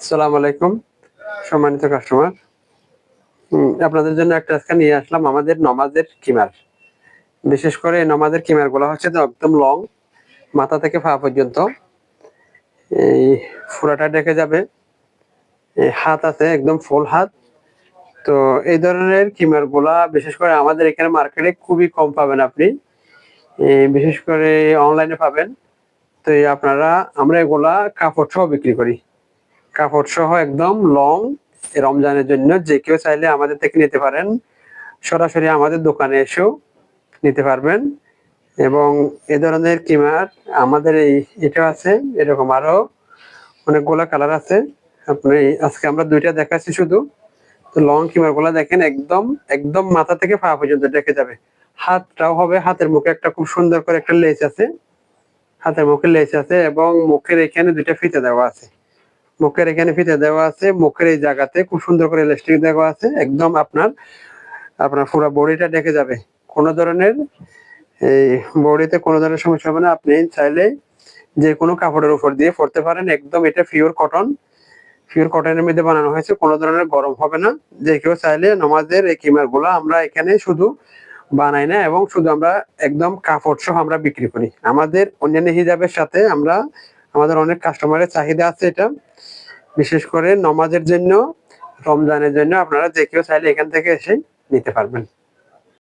আসসালামু আলাইকুম সম্মানিত কাস্টমার। আপনাদের জন্য একটা আজকে নিয়ে আসলাম আমাদের নমাজের কিমার। বিশেষ করে নমাজের কিমার গুলো হচ্ছে যে একদম লং, মাথা থেকে পা পর্যন্ত এই পুরাটা ঢেকে যাবে। হাত আছে একদম ফুল হাত। তো এই ধরনের কিমার গুলা বিশেষ করে আমাদের এখানে মার্কেটে খুবই কম পাবেন আপনি। বিশেষ করে অনলাইনে পাবেন। তো আপনারা আমরা এগুলা কাপড় সহ বিক্রি করি। কাপড় সহ একদম লং, রমজানের জন্য যে কেউ চাইলে আমাদের থেকে নিতে পারেন। সরাসরি আমাদের দোকানে এসেও নিতে পারবেন। এবং এ ধরনের কিমার আমাদের এটা আছে, এরকম আরো অনেকগুলা কালার আছে। আপনি আজকে আমরা দুইটা দেখাচ্ছি শুধু। তো লং কিমার গুলা দেখেন একদম একদম মাথা থেকে পা পর্যন্ত ঢেকে যাবে। হাতটাও হবে, হাতের মুখে একটা খুব সুন্দর করে একটা লেস আছে। হাতের মুখে লেস আছে এবং মুখের এখানে দুইটা ফিতে দেওয়া আছে। মুখের এখানে ফিতে দেওয়া আছে, মুখের এই জায়গাতে খুব সুন্দর করে ইলাস্টিক দেওয়া আছে। একদম আপনার আপনার পুরো বডিটা ঢেকে যাবে। কোনো ধরনের এই বডিতে কোনো ধরনের সমস্যা হবে না। আপনি চাইলে যে কোনো কাপড়ের উপর দিয়ে পরতে পারেন। একদম এটা পিওর কটন, পিওর কটনের মধ্যে বানানো হয়েছে। কোনো ধরনের গরম হবে না। যে কেউ চাইলে নামাজের এই কিমার গুলা আমরা এখানে শুধু বানাই না এবং শুধু আমরা একদম কাপড় সহ আমরা বিক্রি করি। আমাদের অন্যান্য হিজাবের সাথে আমাদের অনেক কাস্টমারের চাহিদা আছে এটা। বিশেষ করে নামাজের জন্য, রমজানের জন্য আপনারা যে কেউ চাইলে এখান থেকে এসে নিতে পারবেন।